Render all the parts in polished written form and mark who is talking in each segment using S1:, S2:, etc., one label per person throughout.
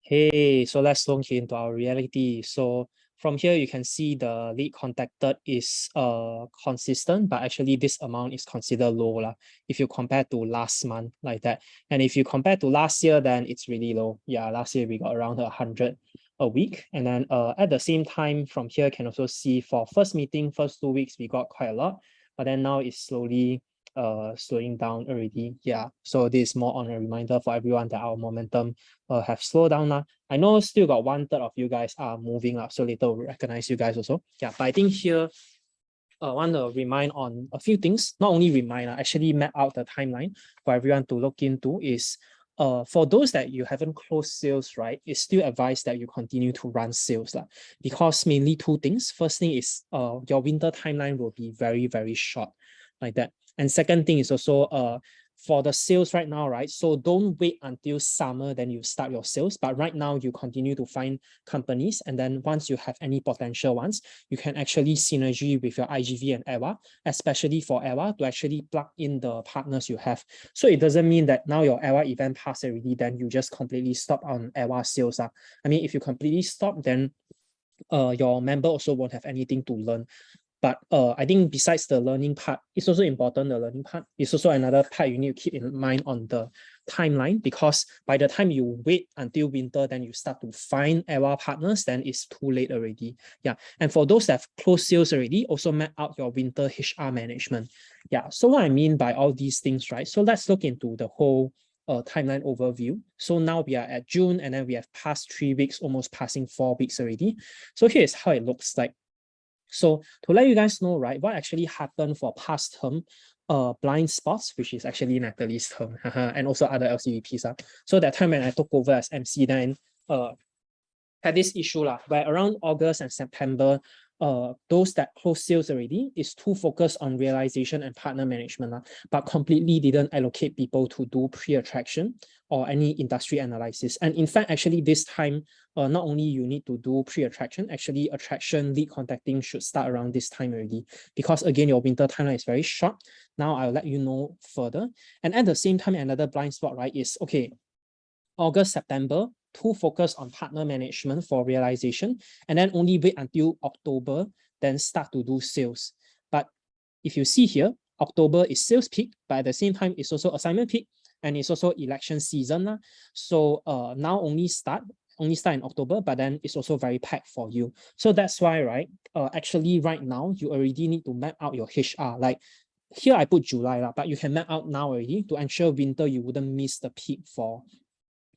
S1: Hey, so let's look into our reality. So from here, you can see the lead contacted is consistent, but actually this amount is considered low lah, if you compare to last month like that. And if you compare to last year, then it's really low. Yeah, last year we got around 100 a week. And then at the same time, from here, can also see for first meeting, first 2 weeks, we got quite a lot, but then now it's slowing down already. Yeah, so this is more on a reminder for everyone that our momentum have slowed down now. I know still got 1/3 of you guys are moving up, so later we'll recognize you guys also. Yeah, but I think here I want to remind on a few things. Not only remind, actually map out the timeline for everyone to look into is for those that you haven't closed sales, right, it's still advised that you continue to run sales because mainly two things. First thing is your winter timeline will be very, very short like that. And second thing is also for the sales right now, right? So don't wait until summer, then you start your sales. But right now, you continue to find companies. And then once you have any potential ones, you can actually synergy with your IGV and EWA, especially for EWA, to actually plug in the partners you have. So it doesn't mean that now your EWA event passed already, then you just completely stop on EWA sales. I mean, if you completely stop, then your member also won't have anything to learn. But I think besides the learning part, it's also important, the learning part. It's also another part you need to keep in mind on the timeline, because by the time you wait until winter, then you start to find EWA partners, then it's too late already. Yeah, and for those that have closed sales already, also map out your winter HR management. Yeah, so what I mean by all these things, right? So let's look into the whole timeline overview. So now we are at June, and then we have passed 3 weeks, almost passing 4 weeks already. So here's how it looks like. So to let you guys know, right, what actually happened for past term blind spots, which is actually Natalie's term, and also other LCVPs. So that time when I took over as MC, then had this issue where around August and September, those that closed sales already is too focused on realization and partner management, but completely didn't allocate people to do pre-attraction or any industry analysis. And in fact, actually this time, not only you need to do pre-attraction, actually attraction lead contacting should start around this time already, because again, your winter timeline is very short. Now I'll let you know further. And at the same time, another blind spot, right, is okay, August, September, too focused on partner management for realization, and then only wait until October, then start to do sales. But if you see here, October is sales peak, but at the same time, it's also assignment peak, and it's also election season. So now only start in October, but then it's also very packed for you. So that's why, right, actually right now, you already need to map out your HR. Like here I put July, but you can map out now already to ensure winter you wouldn't miss the peak for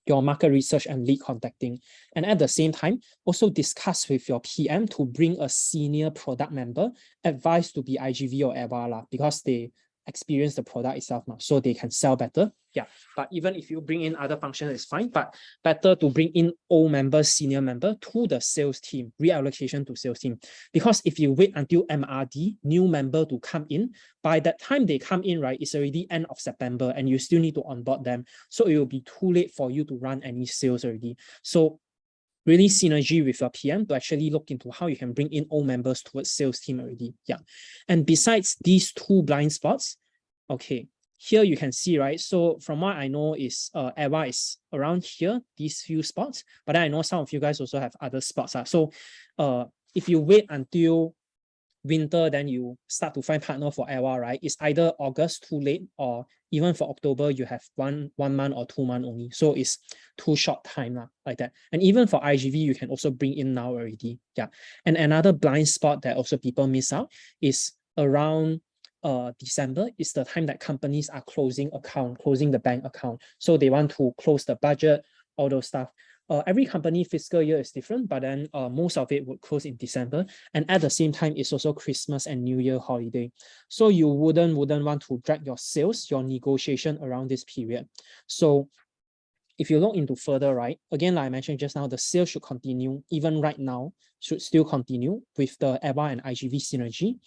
S1: your market research and lead contacting. And at the same time, also discuss with your PM to bring a senior product member, advised to be IGV or EWA, because they experience the product itself, so they can sell better. Yeah, but even if you bring in other functions, it's fine, but better to bring in old member, senior member to the sales team, reallocation to sales team. Because if you wait until MRD, new member to come in, by that time they come in, right, it's already end of September and you still need to onboard them. So it will be too late for you to run any sales already. So really synergy with your PM to actually look into how you can bring in old members towards sales team already. Yeah. And besides these two blind spots, okay, here you can see, right? So from what I know is EWA is around here, these few spots, but I know some of you guys also have other spots. So if you wait until winter, then you start to find partner for EWA, right? It's either August too late, or even for October, you have one month or 2 months only. So it's too short time like that. And even for IGV, you can also bring in now already. Yeah. And another blind spot that also people miss out is around December is the time that companies are closing the bank account. So they want to close the budget, all those stuff. Every company fiscal year is different, but then most of it would close in December. And at the same time, it's also Christmas and New Year holiday. So you wouldn't want to drag your sales, your negotiation around this period. So if you look into further, right, again, like I mentioned just now, the sales should continue, even right now, should still continue with the EWA and IGV synergy.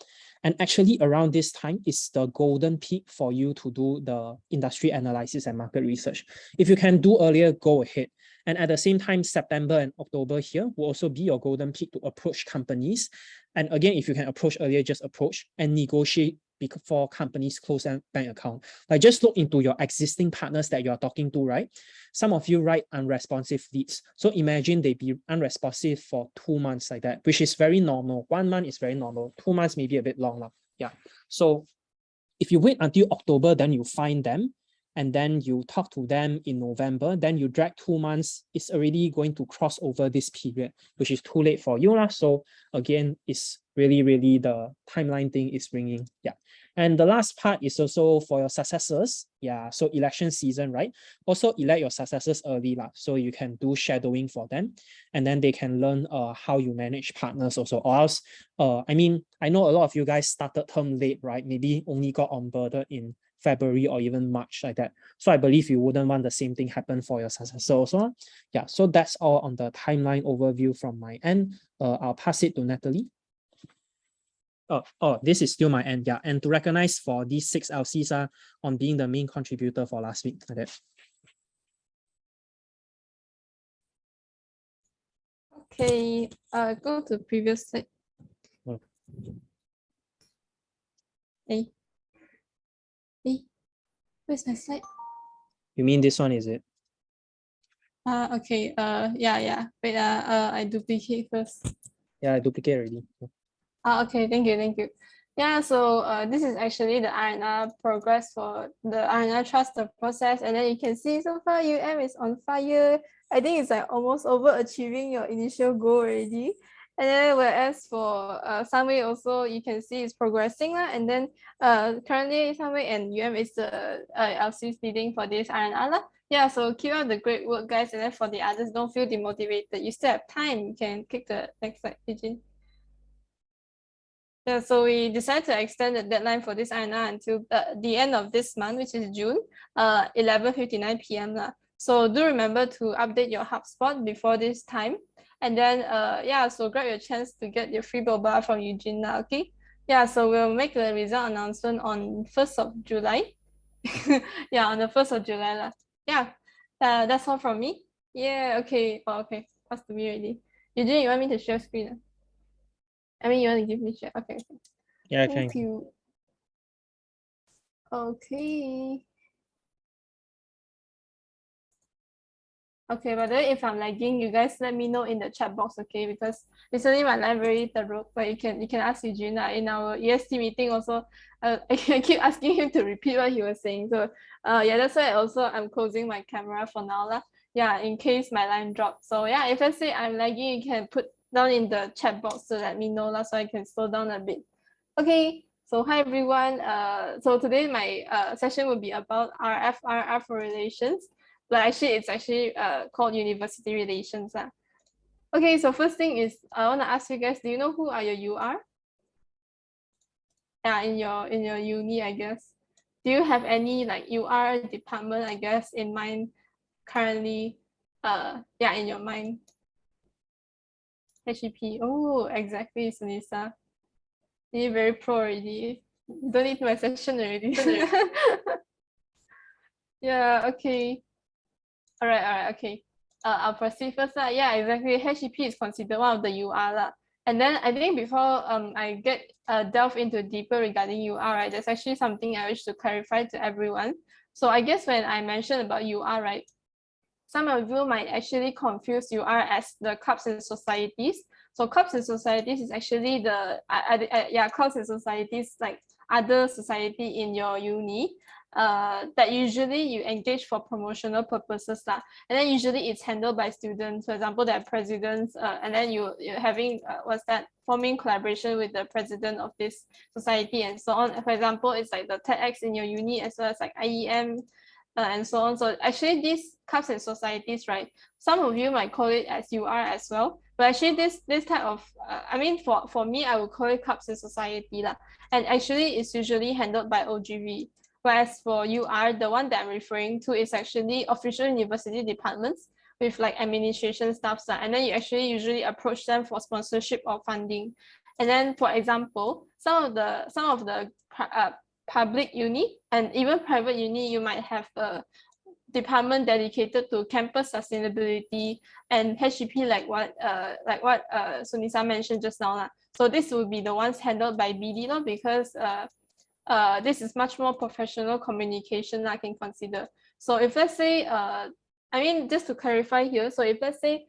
S1: And actually around this time is the golden peak for you to do the industry analysis and market research. If you can do earlier, go ahead. And at the same time, September and October here will also be your golden peak to approach companies. And again, if you can approach earlier, just approach and negotiate before companies close a bank account. Like just look into your existing partners that you're talking to, right? Some of you write unresponsive leads. So imagine they be unresponsive for 2 months like that, which is very normal. 1 month is very normal. 2 months may be a bit long now. Yeah. So if you wait until October, then you find them, and then you talk to them in November, then you drag 2 months, it's already going to cross over this period, which is too late for you. So again, it's really, really the timeline thing is ringing. Yeah. And the last part is also for your successors. Yeah. So election season, right? Also elect your successors early, so you can do shadowing for them, and then they can learn how you manage partners also. Or else, I mean, I know a lot of you guys started term late, right? Maybe only got onboarded in February or even March like that. So I believe you wouldn't want the same thing happen for your successor also. Yeah, so that's all on the timeline overview from my end. I'll pass it to Natalie. Oh, this is still my end. Yeah, and to recognize for these 6 LCs on being the main contributor for last week. Like that.
S2: Okay, go to previous slide.
S1: Oh.
S2: Hey, where's my slide?
S1: You mean this one, is it?
S2: Okay, yeah. Wait, I duplicate first.
S1: Yeah, I duplicate already.
S2: Okay, thank you. Yeah, so this is actually the R&R progress for the R&R trust the process, and then you can see so far is on fire. I think it's like almost overachieving your initial goal already. And then whereas for Sunway also you can see it's progressing and then currently Sunway and is the LCs leading for this R&R. Yeah, so keep up the great work, guys, and then for the others, don't feel demotivated. You still have time. You can click the next slide, Eugene. Yeah, so we decided to extend the deadline for this R&R until the end of this month, which is June, 11:59 p.m. So do remember to update your HubSpot before this time. And then, yeah, so grab your chance to get your free boba from Eugene, okay? Yeah, so we'll make the result announcement on 1st of July. Yeah, on the 1st of July. Yeah, that's all from me. Yeah, okay. Oh, okay, pass to me already. Eugene, you want me to share screen? I mean, you want to give me share? Okay.
S1: Yeah,
S2: Thank you. Okay. Okay, by the way, if I'm lagging, you guys let me know in the chat box, okay? Because recently my line very thorough, but you can ask Eugene in our EST meeting also. I keep asking him to repeat what he was saying. So yeah, that's why also I'm closing my camera for now. Yeah, in case my line drops. So yeah, if let's say I'm lagging, you can put down in the chat box to let me know so I can slow down a bit. Okay. So hi everyone. So today my session will be about RF for relations. But actually, it's actually called university relations. Okay, so first thing is I want to ask you guys, do you know who are your UR? Yeah, in your uni, I guess. Do you have any like UR department, I guess, in mind currently? Yeah, in your mind. HEP. Oh, exactly, Sunisa. You're very pro already. You don't need my session already. Yeah, okay. All right, okay. I'll proceed first. Yeah, exactly. HEP is considered one of the UR. And then I think before I get delve into deeper regarding UR, right, there's actually something I wish to clarify to everyone. So I guess when I mentioned about UR, right, some of you might actually confuse UR as the clubs and societies. So clubs and societies is actually the clubs and societies like other society in your uni that usually you engage for promotional purposes and then usually it's handled by students. For example, there are presidents and then you're having forming collaboration with the president of this society and so on. For example, it's like the TEDx in your uni as well as like IEM and so on. So actually these clubs and societies, right, some of you might call it as UR as well, but actually this type of I mean for me I would call it clubs and society and actually it's usually handled by OGV. Whereas for UR, the one that I'm referring to is actually official university departments with like administration staff, and then you actually usually approach them for sponsorship or funding. And then, for example, some of the public uni and even private uni, you might have a department dedicated to campus sustainability and HEP like what Sunisa mentioned just now. So this will be the ones handled by BD because this is much more professional communication I can consider. So if let's say, I mean, just to clarify here, so if let's say,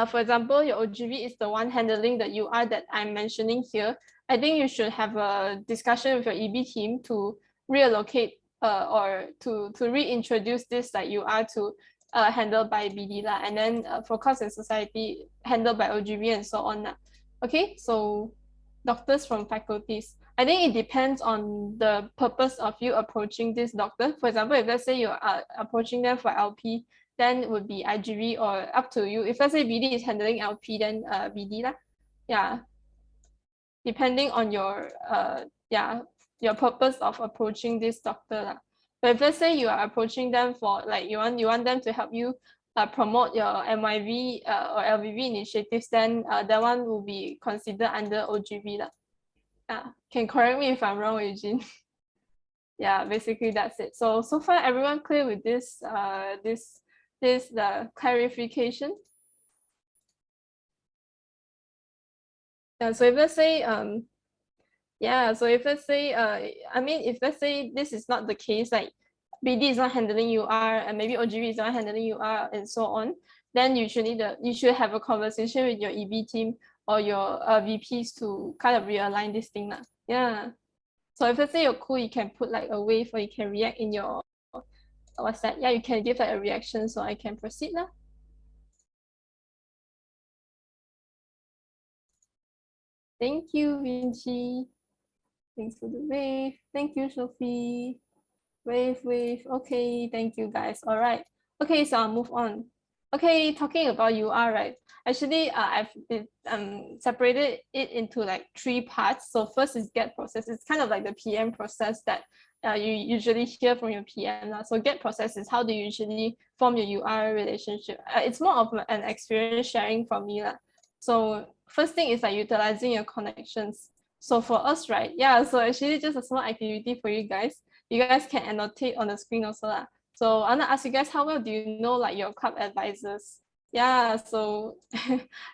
S2: for example, your OGV is the one handling the UR that I'm mentioning here, I think you should have a discussion with your EB team to reallocate or to reintroduce this like UR to handled by BD lah, and then for course and society handled by OGV and so on lah. Okay, so doctors from faculties. I think it depends on the purpose of you approaching this doctor. For example, if let's say you are approaching them for LP, then it would be IGV or up to you. If let's say BD is handling LP, then BD lah. Yeah, depending on your your purpose of approaching this doctor lah. But if let's say you are approaching them for like you want them to help you promote your MYV or LVV initiatives, then that one will be considered under OGV lah. Can correct me if I'm wrong, Eugene. Yeah, basically that's it. So far everyone clear with this the clarification? So if let's say so if let's say I mean, if let's say this is not the case, like BD is not handling UR and maybe OGV is not handling UR and so on, then you should have a conversation with your EB team or your VPs to kind of realign this thing lah. Yeah. So if let's say you're cool, you can put like a wave or you can react in your what's that? Yeah, you can give like a reaction so I can proceed lah. Thank you, Vinci. Thanks for the wave. Thank you, Sophie. Wave. Okay, thank you guys. All right. Okay, so I'll move on. Okay, talking about UR, right? Actually, I've separated it into like 3 parts. So first is get process. It's kind of like the PM process that you usually hear from your PM. So get process is how do you usually form your UR relationship. It's more of an experience sharing from me. So first thing is like utilizing your connections. So for us, right? Yeah, so actually just a small activity for you guys. You guys can annotate on the screen also lah. So I want to ask you guys, how well do you know like your club advisors? Yeah, so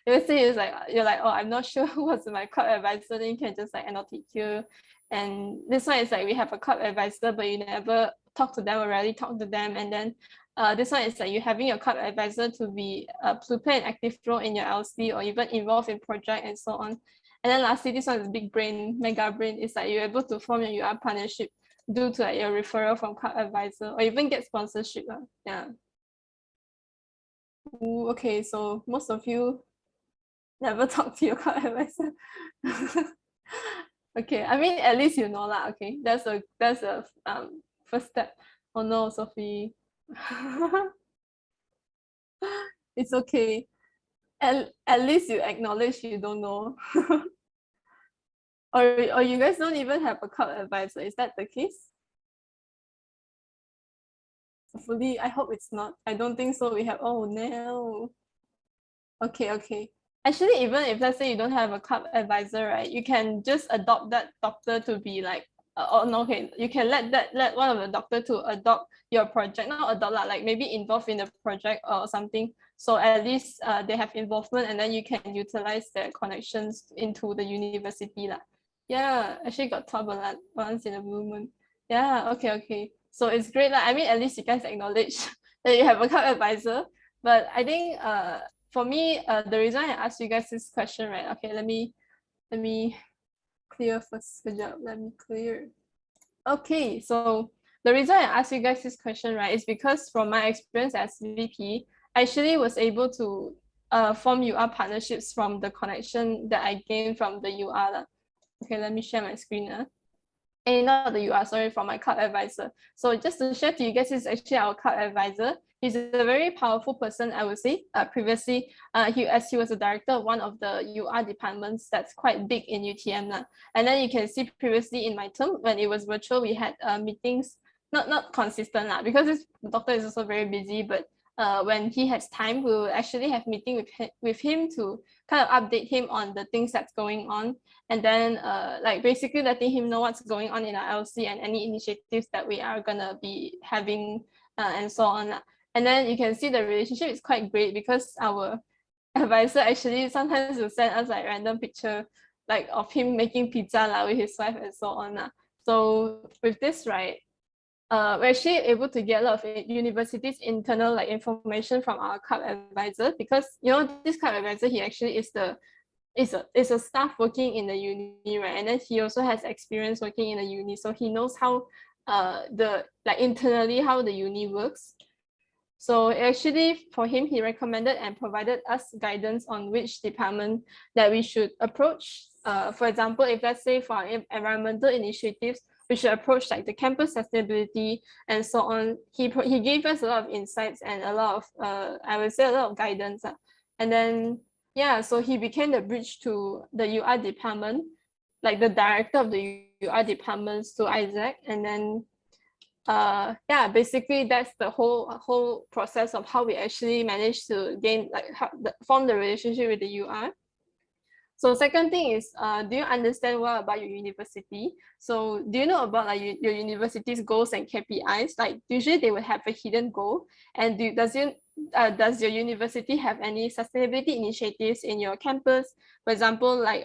S2: let's say it's like you're like, oh, I'm not sure who was my club advisor, then you can just like annotate here. And this one is like we have a club advisor, but you never talk to them or rarely talk to them. And then this one is like you having your club advisor to be to play an active role in your LC or even involved in project and so on. And then lastly, this one is big brain, mega brain. It's like you're able to form your UR partnership due to like your referral from club advisor or even get sponsorship. Yeah. Ooh, okay, so most of you never talk to your club advisor. Okay, I mean at least you know lah. Okay, that's a first step. Oh no, Sophie. It's okay. At least you acknowledge you don't know. Or you guys don't even have a club advisor. Is that the case? Hopefully, I hope it's not. I don't think so. We have, oh no. Okay. Actually, even if let's say you don't have a club advisor, right, you can just adopt that doctor to be like, no, okay, you can let one of the doctor to adopt your project, not adopt like maybe involved in the project or something. So at least they have involvement and then you can utilize their connections into the university lah. Yeah, actually got taught a lot once in a blue moon. Yeah, okay. So it's great lah. I mean, at least you guys acknowledge that you have a club advisor. But I think for me, the reason I asked you guys this question, right? Okay, let me clear first. Good job. Let me clear. Okay, so the reason I asked you guys this question, right, is because from my experience as VP, I actually was able to form UR partnerships from the connection that I gained from the UR. Okay, let me share my screen. And not the UR, sorry, from my club advisor. So just to share to you guys, this is actually our club advisor. He's a very powerful person, I would say. Previously, he was a director of one of the UR departments that's quite big in UTM. And then you can see previously in my term, when it was virtual, we had meetings, not consistent because this doctor is also very busy, but when he has time, we will actually have meeting with him to kind of update him on the things that's going on. And then like basically letting him know what's going on in our LC and any initiatives that we are gonna be having and so on. And then you can see the relationship is quite great because our advisor actually sometimes will send us like random picture like of him making pizza with his wife and so on. So with this, right, we're actually able to get a lot of universities internal like information from our club advisor, because this club advisor, he actually is a staff working in the uni, right? And then he also has experience working in the uni, so he knows how the like internally how the uni works. So actually for him, he recommended and provided us guidance on which department that we should approach. For example, if let's say for environmental initiatives, we should approach like the campus sustainability and so on. He gave us a lot of insights and a lot of I would say a lot of guidance. And then yeah, so he became the bridge to the UR department, like the director of the UR departments to Isaac. And then yeah, basically that's the whole process of how we actually managed to gain like form the relationship with the UR. So second thing is, do you understand well about your university? So do you know about like your university's goals and KPIs? Like usually they will have a hidden goal. And does your university have any sustainability initiatives in your campus? For example, like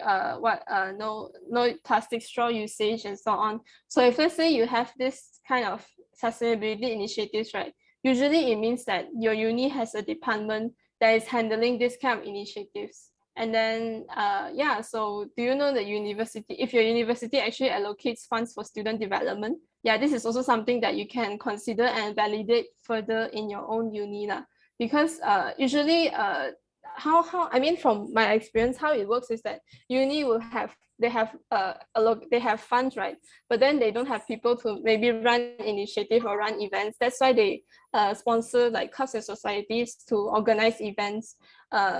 S2: no plastic straw usage and so on. So if let's say you have this kind of sustainability initiatives, right? Usually it means that your uni has a department that is handling this kind of initiatives. And then yeah, so do you know the university, if your university actually allocates funds for student development? Yeah, this is also something that you can consider and validate further in your own uni lah. Because usually how I mean, from my experience, how it works is that uni will have they have funds, right? But then they don't have people to maybe run initiative or run events. That's why they sponsor like clubs and societies to organize events,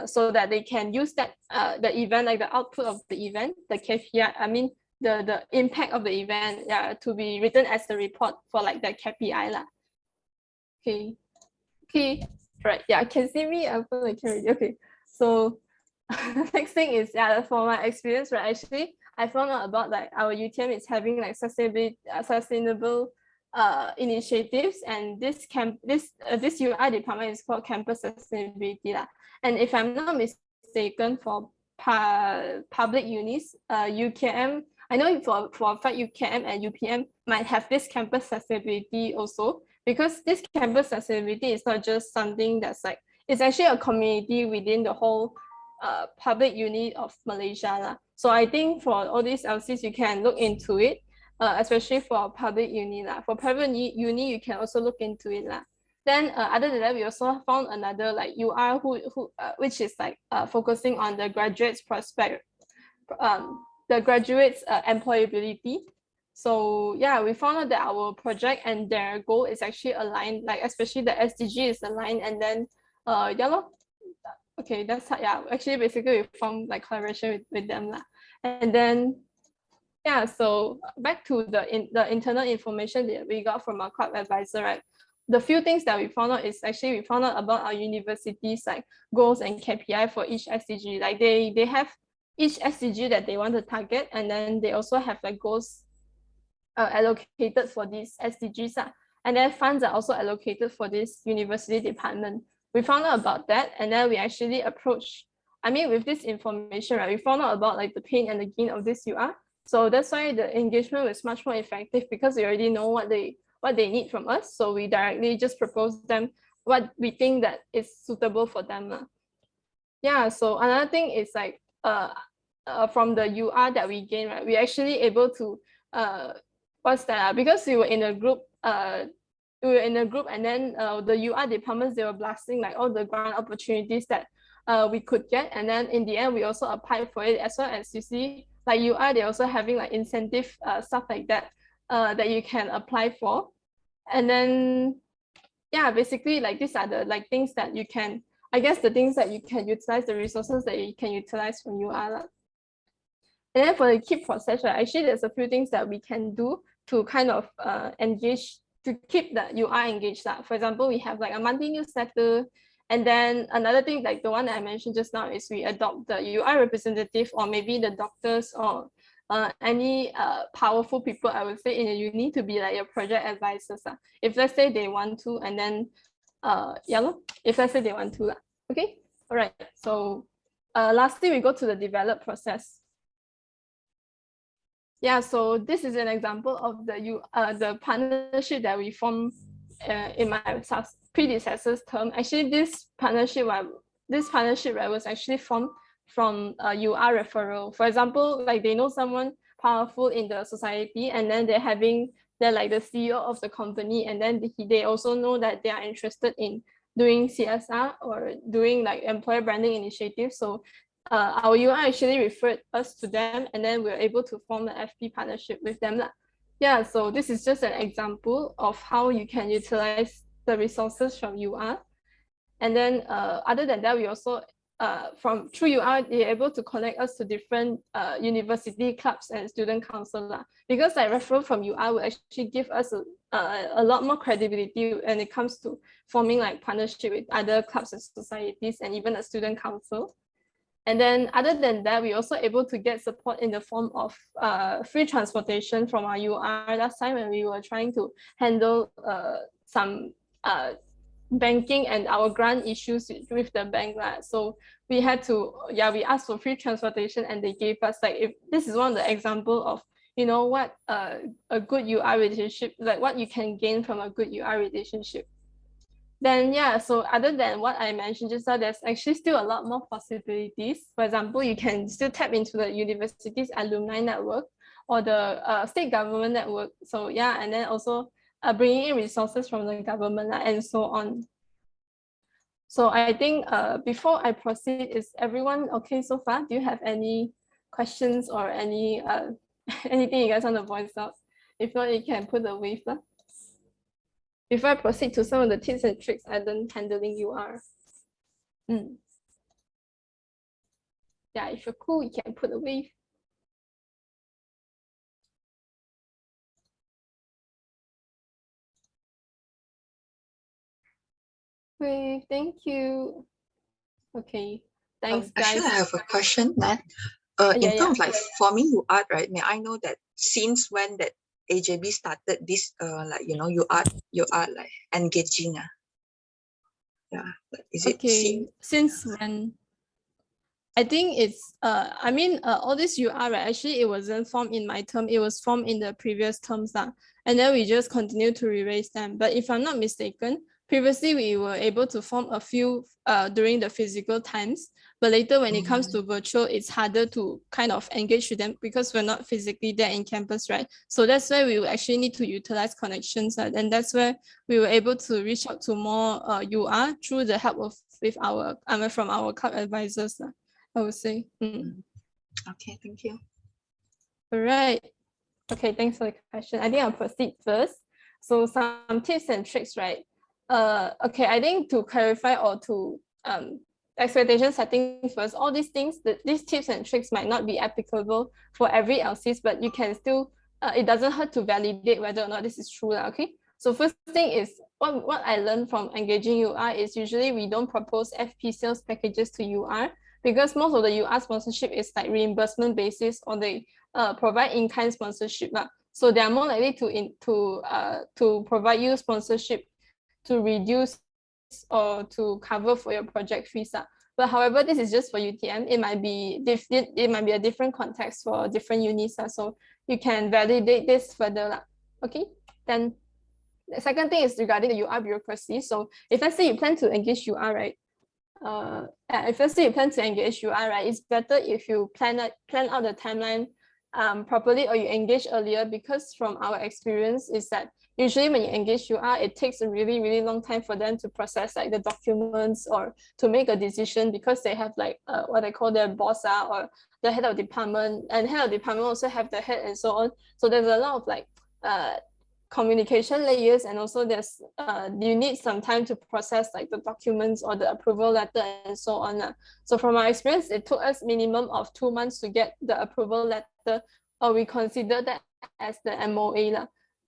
S2: so that they can use that the event, like the output of the event, the KPI, I mean the impact of the event, yeah, to be written as the report for like the KPI lah. Okay, right, yeah, can see me, I'm like already. Okay, so next thing is, yeah, for my experience, right, actually I found out about like our UTM is having like sustainable initiatives, and this UR department is called campus sustainability lah. And if I'm not mistaken, for public unis, UKM, I know for a fact UKM and UPM might have this campus sustainability also, because this campus sustainability is not just something that's like, it's actually a community within the whole public uni of Malaysia lah. So I think for all these LCs, you can look into it, especially for public uni lah. For private uni, you can also look into it lah. Then other than that, we also found another like UR which is like focusing on the graduates prospect, the graduates employability. So yeah, we found out that our project and their goal is actually aligned, like especially the SDG is aligned. And then yeah lor. Okay, that's how, yeah, actually basically we formed like collaboration with them lah. And then yeah, so back to the internal information that we got from our club advisor, right? The few things that we found out is actually we found out about our university's like goals and KPI for each SDG. Like they have each SDG that they want to target, and then they also have like goals allocated for these SDGs. And then funds are also allocated for this university department. We found out about that, and then we actually approached, I mean, with this information, right, we found out about like the pain and the gain of this UR. So that's why the engagement was much more effective, because we already know what they need from us. So we directly just propose them what we think that is suitable for them. Yeah, so another thing is like from the UR that we gain, right, we actually able to what's that? Because we were in a group, and then the UR departments, they were blasting like all the grant opportunities that we could get. And then in the end, we also applied for it, as well as you see, like UR, they're also having like incentive stuff like that that you can apply for. And then yeah, basically like these are the like things that you can, I guess the things that you can utilize, the resources that you can utilize from UR. And then for the keep process, right, actually there's a few things that we can do to kind of engage, to keep the UR engaged. For example, we have like a monthly newsletter. And then another thing, like the one that I mentioned just now, is we adopt the UR representative, or maybe the doctors, or any powerful people, I would say, in the uni to be like your project advisors. If let's say they want to, and then yeah, if let's say they want to. Okay, all right. So lastly, we go to the develop process. Yeah, so this is an example of the partnership that we formed in my predecessor's term. Actually, this partnership right, was actually formed from a UR referral. For example, like they know someone powerful in the society, and then they're like the CEO of the company, and then they also know that they are interested in doing CSR or doing like employer branding initiatives. So our UI actually referred us to them, and then we were able to form an FP partnership with them. Yeah, so this is just an example of how you can utilize the resources from UR. And then other than that, we also, from through UR, they're able to connect us to different university clubs and student council. Because like referral from UR will actually give us a lot more credibility when it comes to forming like partnership with other clubs and societies and even a student council. And then other than that, we're also able to get support in the form of free transportation from our UR last time when we were trying to handle some banking and our grant issues with the bank. So we had to, we asked for free transportation and they gave us, like, if this is one of the example of, you know, what a good UR relationship, like what you can gain from a good UR relationship. Then yeah, so other than what I mentioned just now, there's actually still a lot more possibilities. For example, you can still tap into the university's alumni network or the state government network. So yeah, and then also bringing in resources from the government and so on. So I think before I proceed, is everyone okay so far? Do you have any questions or any anything you guys want to voice out? If not, you can put a wave. Before I proceed to some of the tips and tricks I learned handling UR. Yeah, if you're cool, you can put a wave. Wave, thank you. Okay, thanks guys.
S3: Actually, I have a question, Nat. In terms of like forming UART, right? May I know that since when that AJB started this like UART like engaging? Yeah, is it
S2: since when? I think it's I mean all this UR right, actually it wasn't formed in my term, it was formed in the previous terms and then we just continue to erase them. But if I'm not mistaken, previously we were able to form a few during the physical times, but later when it comes to virtual, it's harder to kind of engage with them because we're not physically there in campus, right? So that's why we will actually need to utilize connections, and that's where we were able to reach out to more UR through the help of with our from our club advisors. I would say.
S3: Okay, thank you.
S2: All right. Okay, thanks for the question. I think I'll proceed first. So some tips and tricks, right? Okay, I think to clarify or to expectation setting first, all these things, these tips and tricks might not be applicable for every LCs, but you can still, it doesn't hurt to validate whether or not this is true, okay? So first thing is, what I learned from engaging UR is usually we don't propose FP sales packages to UR because most of the UR sponsorship is like reimbursement basis or they provide in-kind sponsorship. So they are more likely to provide you sponsorship to reduce or to cover for your project fees. But however, this is just for UTM. It might be a different context for different unis. So you can validate this further. Okay, then the second thing is regarding the UR bureaucracy. So if let's say you plan to engage UR, right? If let's say you plan to engage UR, right, it's better if you plan out the timeline properly or you engage earlier, because from our experience is that usually when you engage UR, it takes a really, really long time for them to process like the documents or to make a decision because they have like what they call their boss or the head of department, and head of department also have the head and so on. So there's a lot of like communication layers, and also there's you need some time to process like the documents or the approval letter and so on. So from our experience, it took us minimum of 2 months to get the approval letter, or we consider that as the MOA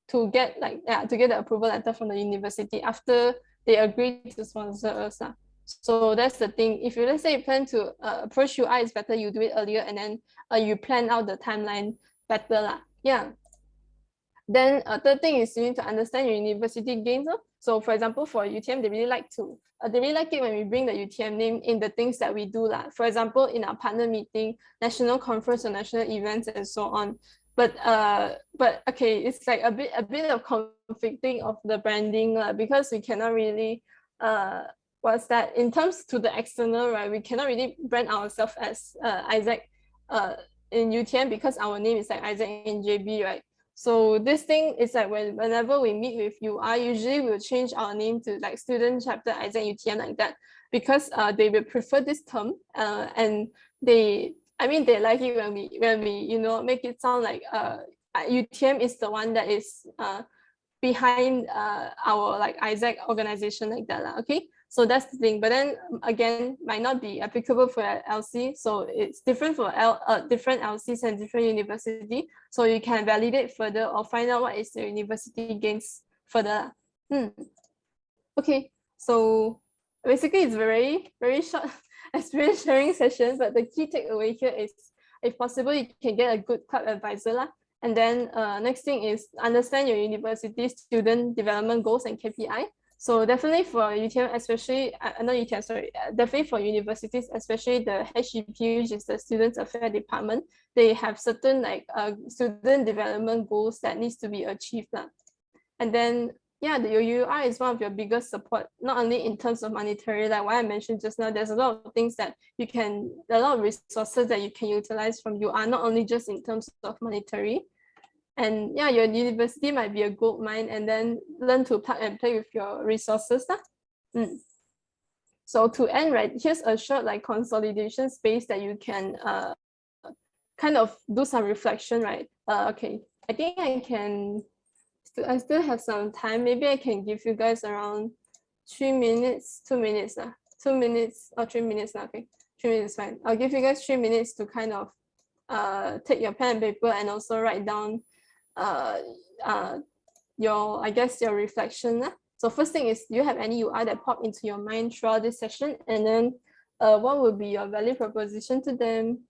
S2: to get the approval letter from the university after they agree to sponsor us. So that's the thing. If you, let's say you plan to approach UI, it's better you do it earlier, and then you plan out the timeline better. Yeah. Then third thing is you need to understand your university gains. So for example, for UTM, they really like it when we bring the UTM name in the things that we do. For example, in our partner meeting, national conference or national events and so on. So there's a lot of like, communication layers, and also there's but okay, it's like a bit of conflicting of the branding because we cannot really what's that in terms to the external, right? We cannot really brand ourselves as Isaac in UTM because our name is like Isaac in JB, right? So this thing is like whenever we meet with UR, usually we'll change our name to like student chapter Isaac UTM like that because they will prefer this term and they like it when we make it sound like UTM is the one that is behind our like Isaac organization like that okay. So that's the thing, but then again might not be applicable for LC, so it's different for different LCs and different university, so you can validate further or find out what is the university gains further. Okay, so basically it's very short experience sharing session, but the key takeaway here is if possible you can get a good club advisor lah. And then next thing is understand your university student development goals and KPI. So definitely for UTM, especially not UTM, sorry, definitely for universities, especially the HEP, which is the Students Affairs Department, they have certain like student development goals that needs to be achieved lah. And then yeah, the UR is one of your biggest support, not only in terms of monetary, like what I mentioned just now, there's a lot of things that a lot of resources that you can utilize from UR, not only just in terms of monetary. And yeah, your university might be a gold mine, and then learn to plug and play with your resources. So to end, right, here's a short like consolidation space that you can kind of do some reflection, right? Okay, I think I still have some time. Maybe I can give you guys around 3 minutes, 2 minutes, 2 minutes or 3 minutes now. Okay, 3 minutes is fine. I'll give you guys 3 minutes to kind of take your pen and paper and also write down your reflection. So first thing is, do you have any UR that pop into your mind throughout this session? And then what would be your value proposition to them?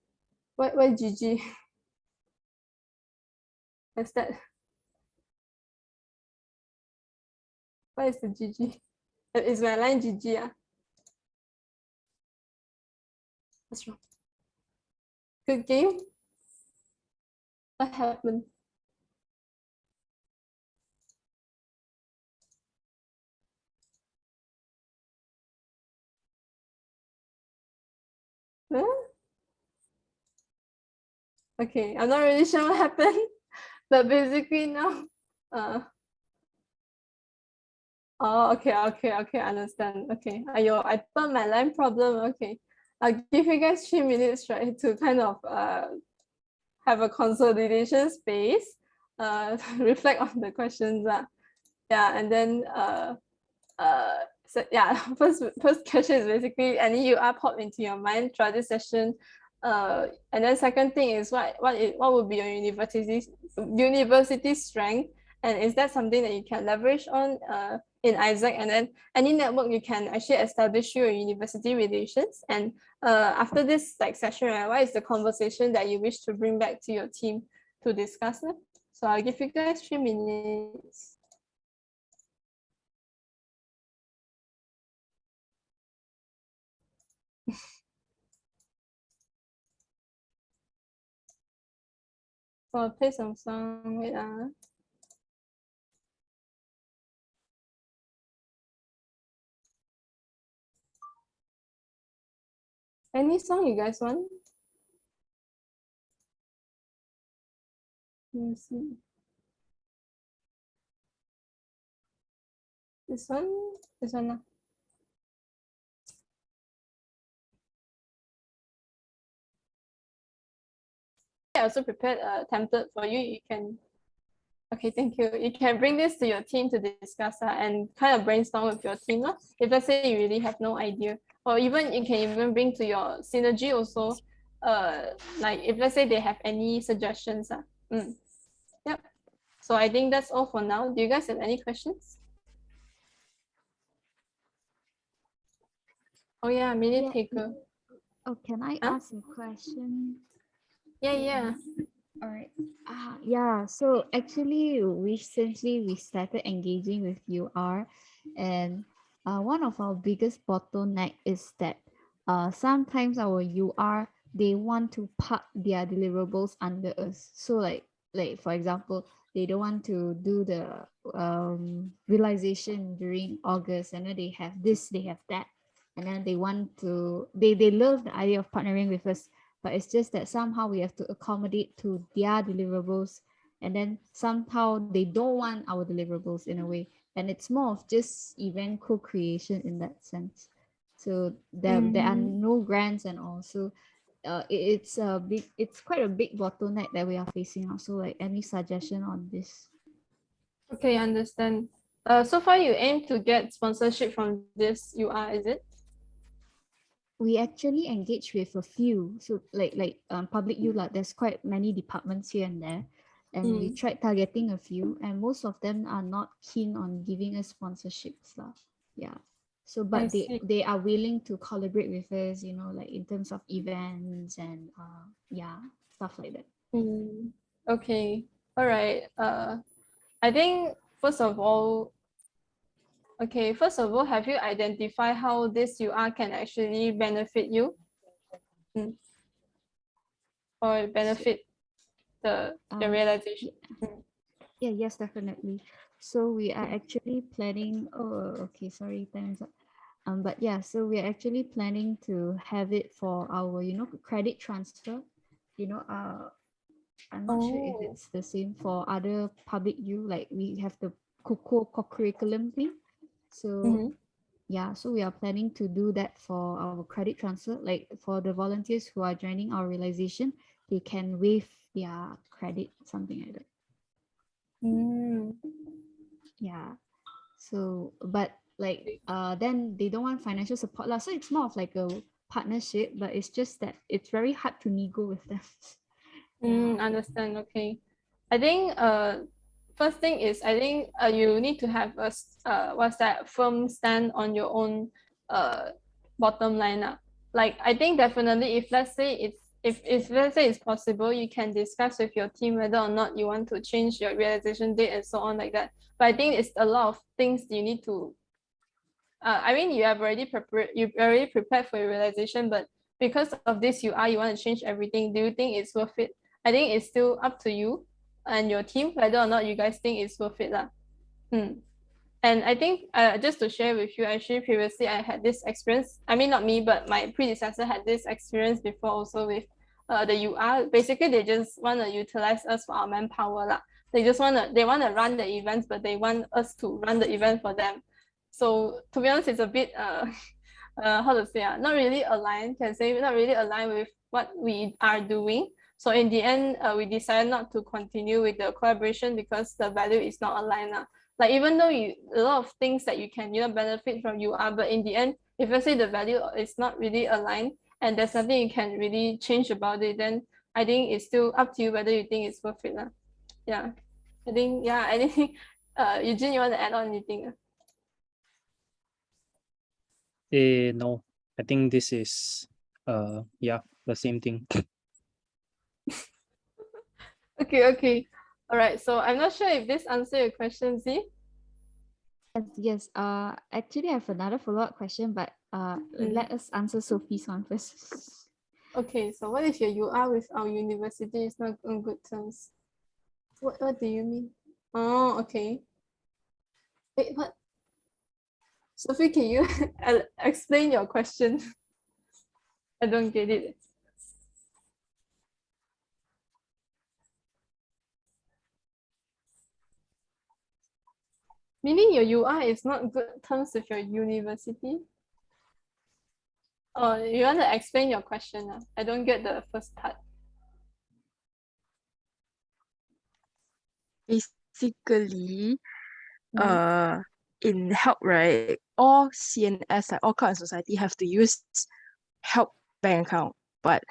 S2: Why GG? What's that? What is the GG? Is my line GG? What's wrong? Good game? What happened? Huh? Okay, I'm not really sure what happened, but basically now, oh, okay, understand. Okay, I thought my line problem. Okay, I'll give you guys 3 minutes, right, to kind of have a consolidation space, reflect on the questions. Yeah, and then so yeah, first question is basically any UR pop into your mind throughout this session. And then second thing is what would be your university strength, and is that something that you can leverage on in Isaac? And then any network you can actually establish through your university relations. And after this like session, right, what is the conversation that you wish to bring back to your team to discuss? So I'll give you guys 3 minutes. So I'll play some song. Wait. Any song you guys want? Let me see. This one? This one. I also prepared a template for you. You can, okay, thank you. You can bring this to your team to discuss and kind of brainstorm with your team. If let's say you really have no idea, or even you can even bring to your synergy also, like if let's say they have any suggestions. Yep. So I think that's all for now. Do you guys have any questions? Oh yeah, minute taker.
S4: Oh, can I ask a question?
S2: Yeah.
S4: All right. Yeah. So actually, recently we started engaging with UR, and one of our biggest bottleneck is that sometimes our UR they want to park their deliverables under us. So like like for example, they don't want to do the realization during August, and then they have this, they have that, and then they want to, they love the idea of partnering with us, but it's just that somehow we have to accommodate to their deliverables, and then somehow they don't want our deliverables in a way, and it's more of just event co-creation in that sense. So there are no grants and all. So it's quite a big bottleneck that we are facing also. Like, any suggestion on this?
S2: Okay, understand. So far you aim to get sponsorship from this UR, is it?
S4: We actually engage with a few, so like public U, like there's quite many departments here and there, and we tried targeting a few, and most of them are not keen on giving us sponsorships lah. Yeah, so but
S2: see.
S4: they are willing to collaborate with us, like in terms of events and yeah, stuff like that.
S2: Okay, all right. I think first of all, have you identified how this UR can actually benefit you? Or benefit the realization?
S4: Yeah, yes, definitely. So we are actually planning. Oh, okay, sorry, time's up. But yeah, so we are actually planning to have it for our, credit transfer. I'm not sure if it's the same for other public U. Like, we have the co-curriculum thing. So yeah, so we are planning to do that for our credit transfer. Like, for the volunteers who are joining our realization, they can waive their credit, something like that. Yeah. So, but like then they don't want financial support lah. So it's more of like a partnership, but it's just that it's very hard to nego with them.
S2: Understand. Okay. I think first thing is, I think you need to have a firm stand on your own bottom line. Like, I think definitely, if let's say it's possible, you can discuss with your team whether or not you want to change your realization date and so on like that. But I think it's a lot of things you need to I mean, you've already prepared for your realization, but because of this you want to change everything. Do you think it's worth it? I think it's still up to you and your team whether or not you guys think it's worth it lah. And I think just to share with you, actually previously I had this experience. I mean, not me, but my predecessor had this experience before also with the UR. Basically, they just want to utilize us for our manpower lah. They want to run the events, but they want us to run the event for them. So to be honest, it's a bit how to say not really aligned. Not really aligned with what we are doing. So in the end, we decided not to continue with the collaboration because the value is not aligned. Like, even though a lot of things that you can benefit from UR, but in the end, if let's say the value is not really aligned and there's nothing you can really change about it, then I think it's still up to you whether you think it's worth it. Yeah. I think Eugene, you want to add on anything?
S1: No, I think this is yeah, the same thing.
S2: Okay. All right. So I'm not sure if this answers your question, Z.
S4: Yes. Actually, I have another follow-up question, but let us answer Sophie's one first.
S2: Okay. So what if your UR with our university is not on good terms? What do you mean? Oh, okay. Wait, what? Sophie, can you explain your question? I don't get it. Meaning your UR is not good terms with your university? Oh, you want to explain your question? I don't get the first part.
S5: Basically, in help, right, all CNS, like all club and society, have to use help bank account, but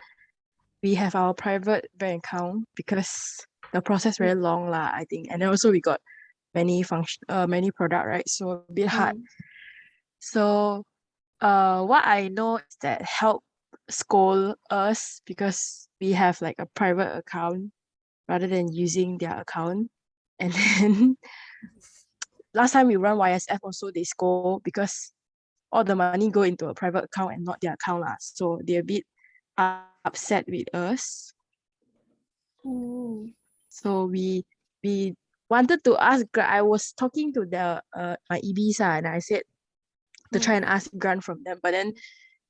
S5: we have our private bank account because the process very long lah, I think, and then also we got many product, right, so a bit hard. So what I know is that help scold us because we have like a private account rather than using their account. And then last time we run YSF also, they scold because all the money go into a private account and not their account lah. So they're a bit upset with us. So we wanted to ask. I was talking to the my EBs and I said to try and ask grant from them, but then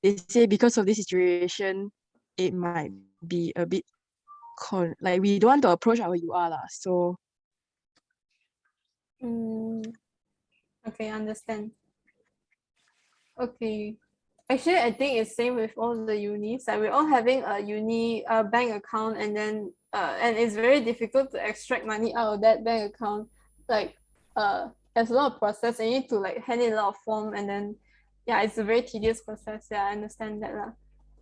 S5: they say because of this situation, it might be a bit like we don't want to approach our UR lah. So
S2: okay, understand. Okay. Actually, I think it's same with all the unis. Like we're all having a uni bank account, and then and it's very difficult to extract money out of that bank account. Like there's a lot of process, and you need to like hand in a lot of form, and then yeah, it's a very tedious process. Yeah, I understand that lah.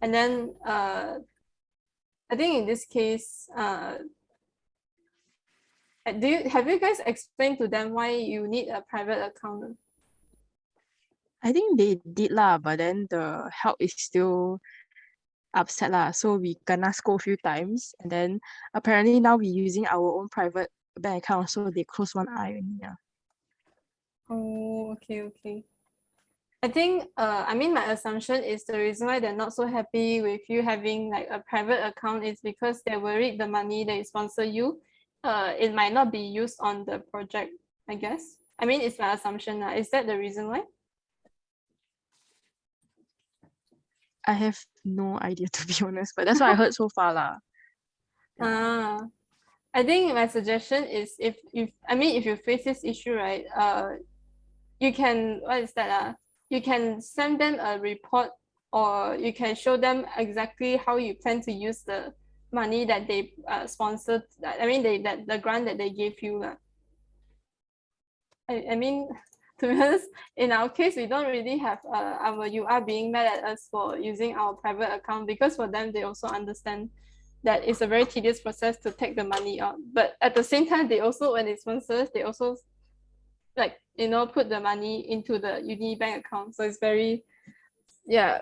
S2: And then I think in this case have you guys explained to them why you need a private account?
S5: I think they did lah, but then the help is still upset lah. So we kena scold a few times, and then apparently now we're using our own private bank account, so they close one eye only. Yeah.
S2: Oh, okay. I think I mean my assumption is the reason why they're not so happy with you having like a private account is because they're worried the money they sponsor you it might not be used on the project, I guess. I mean it's my assumption. Is that the reason why?
S5: I have no idea to be honest, but that's what I heard so far lah.
S2: I think my suggestion is if you face this issue, right, you can you can send them a report, or you can show them exactly how you plan to use the money that they sponsored. I mean the grant that they gave you. I mean, to be honest, in our case, we don't really have our UR being mad at us for using our private account, because for them, they also understand that it's a very tedious process to take the money out. But at the same time, they also, when it sponsors, they also like, put the money into the uni bank account. So it's very, yeah.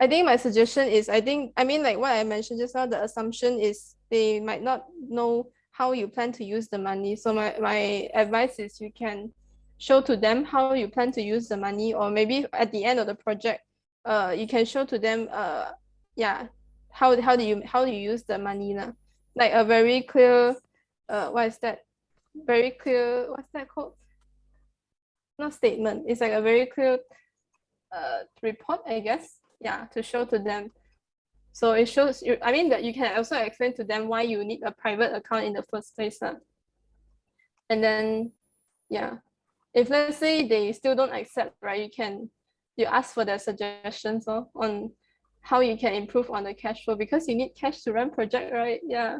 S2: I think my suggestion is, I mean, like what I mentioned just now, the assumption is they might not know how you plan to use the money. So my advice is you can show to them how you plan to use the money, or maybe at the end of the project, you can show to them, how do you use the money now? Like a very clear, what is that? Very clear, what's that called? Not statement. It's like a very clear report, I guess. Yeah, to show to them. So it shows you, I mean that you can also explain to them why you need a private account in the first place. And then, yeah, if let's say they still don't accept, right, you ask for their suggestions on how you can improve on the cash flow, because you need cash to run project, right? Yeah.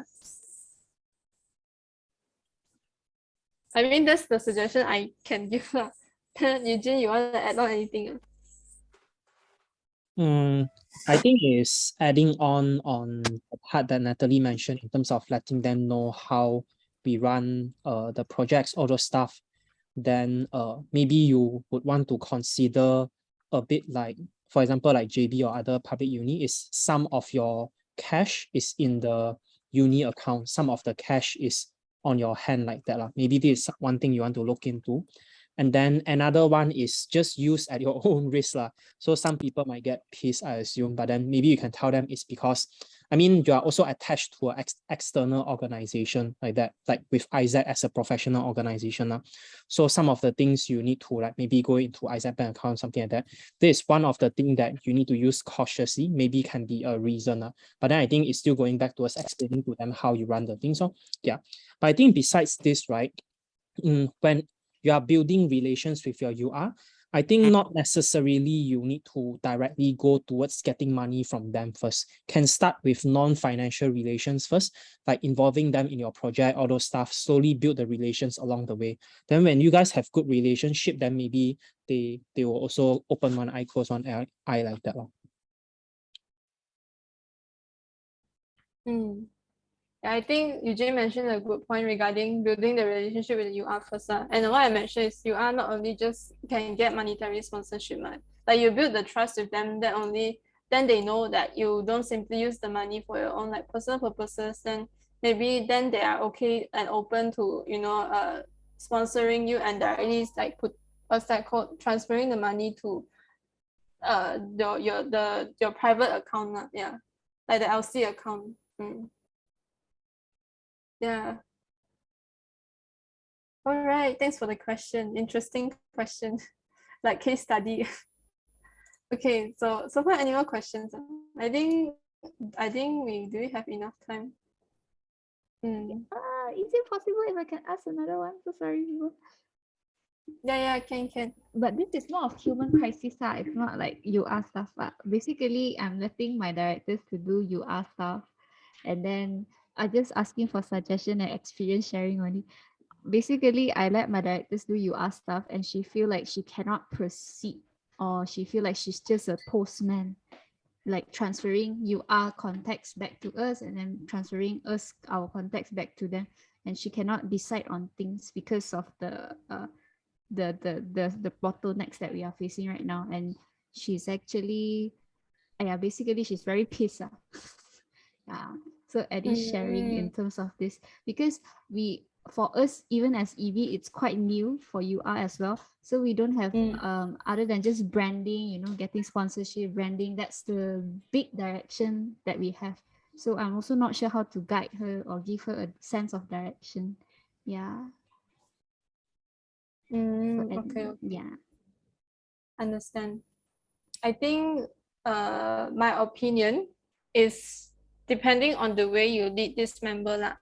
S2: I mean, that's the suggestion I can give. Eugene, you want to add on anything?
S1: I think is adding on the part that Natalie mentioned in terms of letting them know how we run the projects, all those stuff. Then maybe you would want to consider a bit like, for example, like JB or other public uni, is some of your cash is in the uni account, some of the cash is on your hand like that. Maybe this is one thing you want to look into. And then another one is just use at your own risk. So some people might get pissed, I assume, but then maybe you can tell them it's because, I mean, you are also attached to an external organization like that, like with Isaac as a professional organization. So some of the things you need to like maybe go into Isaac bank account, something like that. This is one of the things that you need to use cautiously, maybe can be a reason. But then I think it's still going back to us explaining to them how you run the thing. So yeah, but I think besides this, right, when you are building relations with your UR, I think not necessarily you need to directly go towards getting money from them first. Can start with non-financial relations first, like involving them in your project, all those stuff, slowly build the relations along the way. Then when you guys have good relationship, then maybe they will also open one eye, close one eye like that.
S2: I think Eugene mentioned a good point regarding building the relationship with the UR first. And what I mentioned is UR not only just can get monetary sponsorship, like you build the trust with them, then they know that you don't simply use the money for your own like personal purposes, then maybe then they are okay and open to, sponsoring you and directly like transferring the money to your private account, like the LC account. Yeah. All right, thanks for the question. Interesting question, like case study. Okay, so far any more questions? I think we do have enough time.
S4: Is it possible if I can ask another one? So sorry, people.
S2: Yeah, can.
S4: But this is more of human crisis, it's not like UR stuff. Basically, I'm letting my directors to do UR stuff, and then I just asking for suggestion and experience sharing only. Basically, I let my directors do UR stuff, and she feel like she cannot proceed, or she feel like she's just a postman, like transferring UR contacts back to us and then transferring us our contacts back to them, and she cannot decide on things because of the bottlenecks that we are facing right now. And she's actually, basically she's very pissed. Yeah. So Eddie sharing in terms of this, because for us, even as EV, it's quite new for UR as well. So we don't have other than just branding, getting sponsorship, branding. That's the big direction that we have. So I'm also not sure how to guide her or give her a sense of direction. Yeah.
S2: Okay.
S4: Yeah.
S2: Understand. I think my opinion is depending on the way you lead this member lah.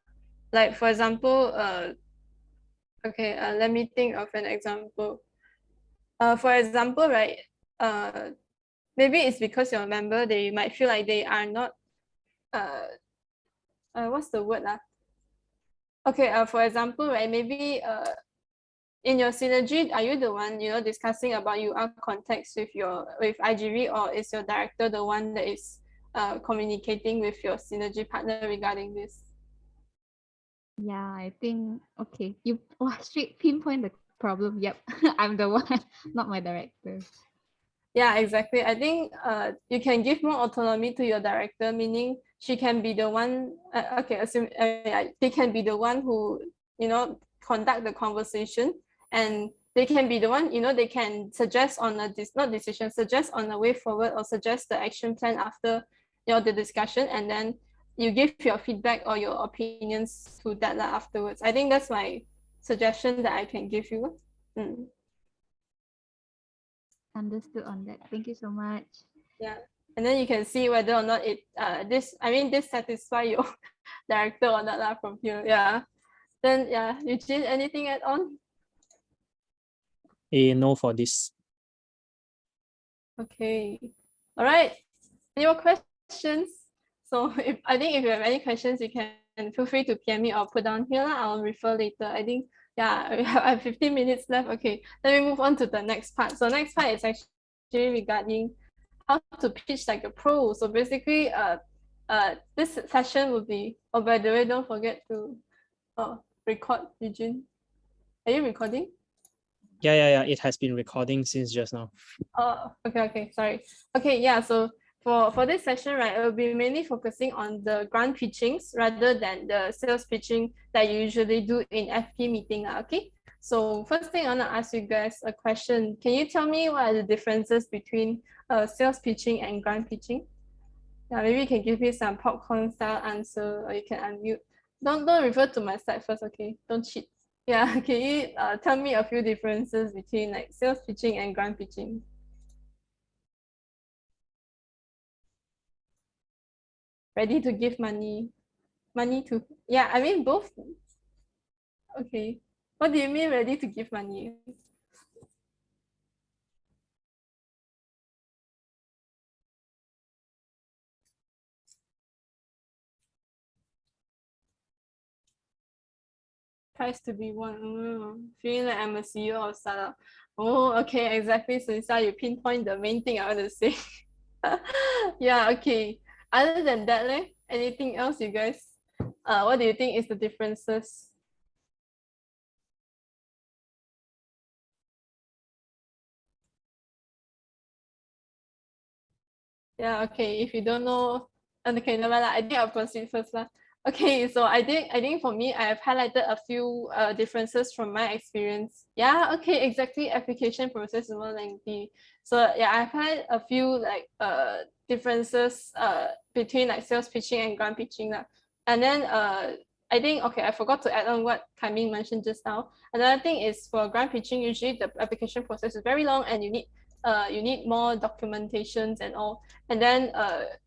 S2: Like for example, let me think of an example. For example, right, maybe it's because your member, they might feel like they are not what's the word lah? Okay, for example, right, maybe in your synergy, are you the one discussing about UR context with IGV, or is your director the one that is communicating with your synergy partner regarding this?
S4: Yeah, I think okay. You straight pinpoint the problem. Yep, I'm the one, not my director.
S2: Yeah, exactly. I think you can give more autonomy to your director, meaning she can be the one. They can be the one who conduct the conversation, and they can be the one. They can suggest on suggest on a way forward, or suggest the action plan after the discussion, and then you give your feedback or your opinions to that afterwards. I think that's my suggestion that I can give you.
S4: Understood on that. Thank you so much.
S2: Yeah, and then you can see whether or not this satisfy your director or not from here. Yeah. Then Eugene, anything add on?
S1: No for this.
S2: Okay. All right. Any more questions? So if you have any questions, you can feel free to PM me or put down here. I'll refer later. I think I have 15 minutes left. Okay, let me move on to the next part. So next part is actually regarding how to pitch like a pro. So basically, this session will be. Oh, by the way, don't forget to record, Eugene. Are you recording?
S1: Yeah. It has been recording since just now.
S2: Oh, okay. Sorry. Okay, yeah. So for this session, right, it will be mainly focusing on the grant pitchings rather than the sales pitching that you usually do in FP meeting. Okay. So first thing I want to ask you guys a question. Can you tell me what are the differences between sales pitching and grant pitching? Yeah, maybe you can give me some popcorn style answer, or you can unmute. Don't refer to my slide first, okay? Don't cheat. Yeah, can you tell me a few differences between like sales pitching and grant pitching? Ready to give money to, yeah, I mean both. Okay, what do you mean ready to give money? Price to be won. Feeling like I'm a CEO of startup. Oh, okay, exactly. So it's how you pinpoint the main thing I want to say. Yeah, okay. Other than that, anything else you guys? What do you think is the differences? Yeah, okay. If you don't know, okay, never mind. I think I'll proceed first. Okay, so I think for me, I have highlighted a few differences from my experience. Yeah, okay, exactly. Application process is more lengthy. So yeah, I've had a few like differences between like sales pitching and grant pitching. And then I think, okay, I forgot to add on what Kai-Ming mentioned just now. Another thing is for grant pitching, usually the application process is very long and you need more documentations and all. And then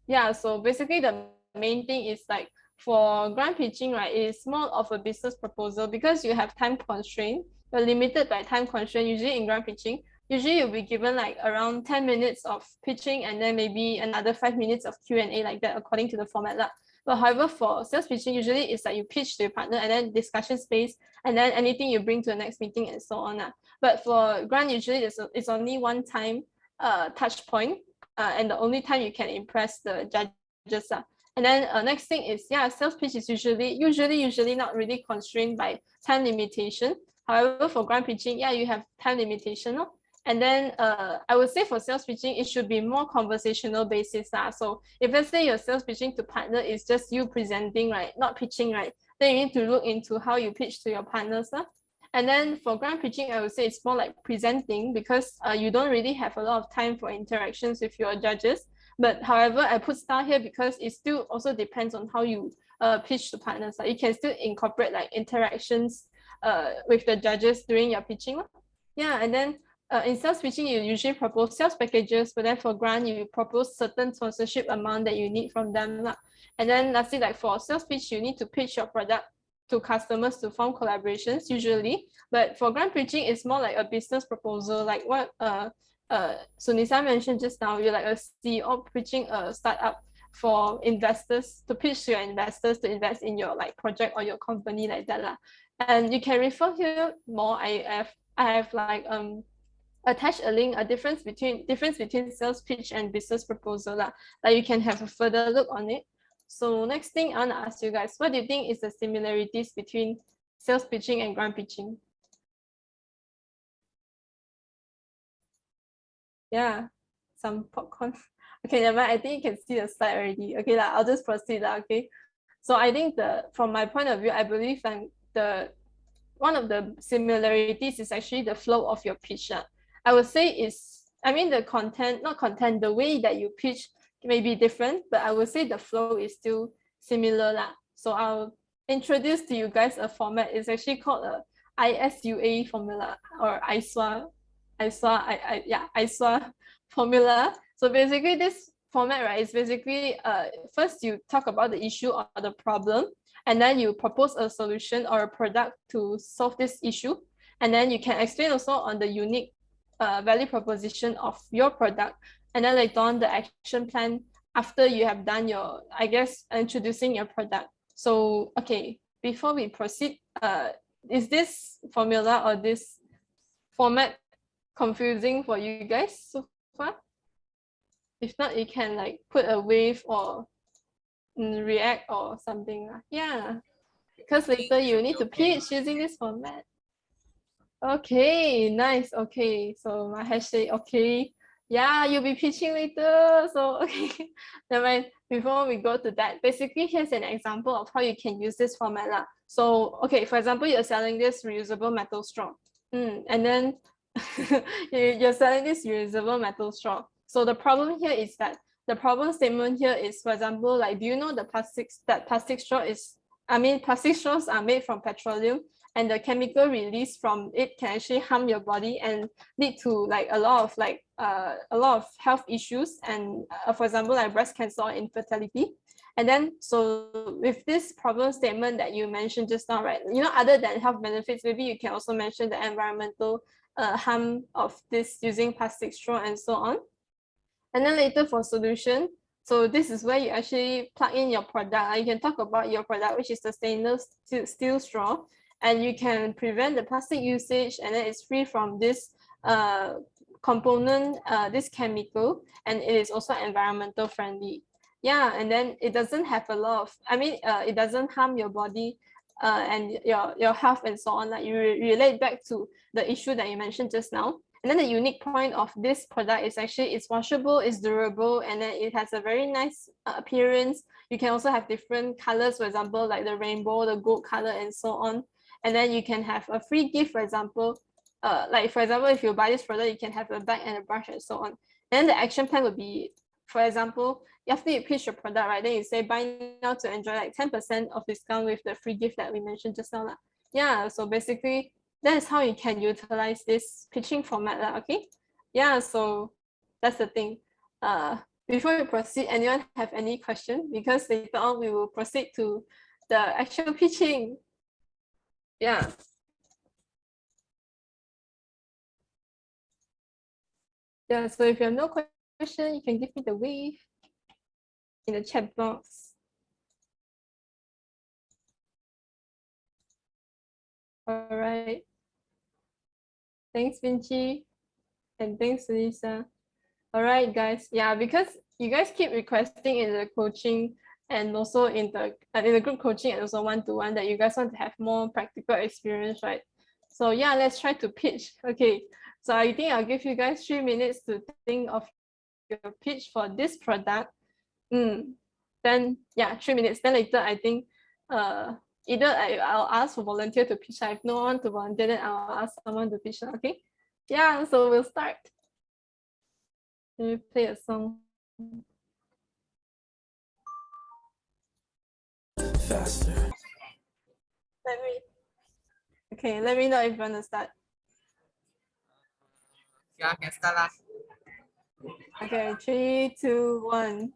S2: yeah, so basically the main thing is like for grant pitching, right, it's more of a business proposal because you have time constraint. You're limited by time constraint. Usually in grant pitching, usually you'll be given like around 10 minutes of pitching and then maybe another 5 minutes of Q&A like that according to the format lah. But however, for sales pitching, usually it's like you pitch to your partner and then discussion space and then anything you bring to the next meeting and so on. But for grant, usually it's only one time touch point and the only time you can impress the judges. And then next thing is, yeah, sales pitch is usually not really constrained by time limitation. However, for grant pitching, yeah, you have time limitation. No? And then I would say for sales pitching, it should be more conversational basis. So if let's say your sales pitching to partner is just you presenting, right, not pitching, right, then you need to look into how you pitch to your partners. And then for grant pitching, I would say it's more like presenting because you don't really have a lot of time for interactions with your judges. But however, I put star here because it still also depends on how you pitch to partners. You can still incorporate like interactions with the judges during your pitching. Yeah, and then in sales pitching, you usually propose sales packages, but then for grant, you propose certain sponsorship amount that you need from them. And then lastly, like for sales pitch, you need to pitch your product to customers to form collaborations usually. But for grant pitching, it's more like a business proposal, like what Sunisa mentioned just now. You're like a CEO pitching a startup for investors to pitch to your investors to invest in your like project or your company like that. And you can refer here more. I have like attach a link, a difference between sales pitch and business proposal like you can have a further look on it. So next thing I want to ask you guys, what do you think is the similarities between sales pitching and grant pitching? Yeah, some popcorn. Okay, never mind. I think you can see the slide already. Okay, I'll just proceed. Okay, so I think from my point of view, I believe that one of the similarities is actually the flow of your pitch. I would say the content, the way that you pitch may be different, but I would say the flow is still similar. So I'll introduce to you guys a format. It's actually called a ISUA formula or ISWA formula. So basically this format, right, is basically first you talk about the issue or the problem, and then you propose a solution or a product to solve this issue. And then you can explain also on the unique value proposition of your product. And then later on the action plan after you have done your, I guess, introducing your product. So, okay, before we proceed, is this formula or this format confusing for you guys so far? If not, you can like put a wave or react or something. Yeah, because later you need to pitch using this format. Okay, nice. Okay, so my hashtag, okay. Yeah, you'll be pitching later. So, okay, never mind. Before we go to that, basically, here's an example of how you can use this format. So, okay, for example, you're selling this reusable metal straw. And then you're selling this reusable metal straw. So the problem here is that the problem statement here is, for example, like, do you know plastic straws are made from petroleum, and the chemical release from it can actually harm your body and lead to like a lot of health issues, and for example, like breast cancer or infertility. And then, so with this problem statement that you mentioned just now, right, other than health benefits, maybe you can also mention the environmental harm of this using plastic straw and so on. And then later for solution, so this is where you actually plug in your product. You can talk about your product, which is the stainless steel straw, and you can prevent the plastic usage, and then it's free from this component, this chemical, and it is also environmental friendly. Yeah, and then it doesn't have a lot of, it doesn't harm your body and your health and so on. Like you relate back to the issue that you mentioned just now. And then the unique point of this product is actually it's washable, it's durable, and then it has a very nice appearance. You can also have different colors, for example, like the rainbow, the gold color, and so on. And then you can have a free gift, for example, like for example, if you buy this product, you can have a bag and a brush and so on. And then the action plan would be for example, after you pitch your product, right, then you say buy now to enjoy like 10% of discount with the free gift that we mentioned just now. Yeah, so basically that is how you can utilize this pitching format, okay? Yeah, so that's the thing. Before we proceed, anyone have any question? Because later on we will proceed to the actual pitching. Yeah. Yeah, so if you have no question, you can give me the wave in the chat box. All right. Thanks, Vinci. And thanks, Lisa. All right, guys. Yeah, because you guys keep requesting in the coaching and also in the group coaching and also one-to-one that you guys want to have more practical experience, right? So yeah, let's try to pitch. Okay, so I think I'll give you guys 3 minutes to think of your pitch for this product. Then yeah, 3 minutes. Then later I think either I'll ask for volunteer to pitch. If no one to volunteer, then I'll ask someone to pitch. Okay. Yeah, so we'll start. Let me play a song.
S6: Faster.
S2: Let me know if you want to start.
S6: Yeah, can start lah.
S2: Okay, 3, 2, 1.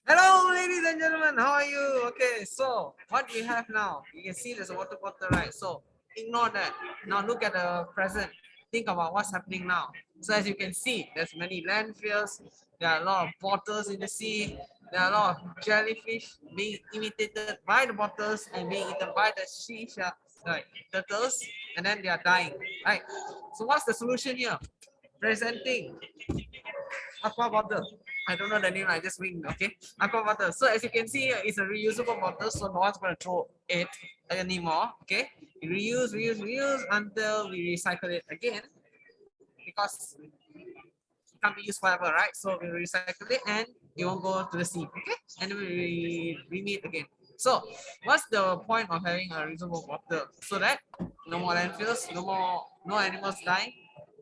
S6: Hello, ladies and gentlemen. How are you? Okay, so what we have now, you can see there's a water bottle, right? So ignore that. Now look at the present. Think about what's happening now. So as you can see, there's many landfills. There are a lot of bottles in the sea. There are a lot of jellyfish being imitated by the bottles and being eaten by the sea sharks, like turtles, and then they are dying, right? So what's the solution here? Presenting aqua bottle. I don't know the name, I just winged, okay? Aqua bottle. So as you can see, it's a reusable bottle, so no one's going to throw it anymore, okay? Reuse, reuse, reuse until we recycle it again, because it can't be used forever, right? So we recycle it and it won't go to the sea, okay? And we meet again. So what's the point of having a reusable bottle? So that no more landfills, no animals dying,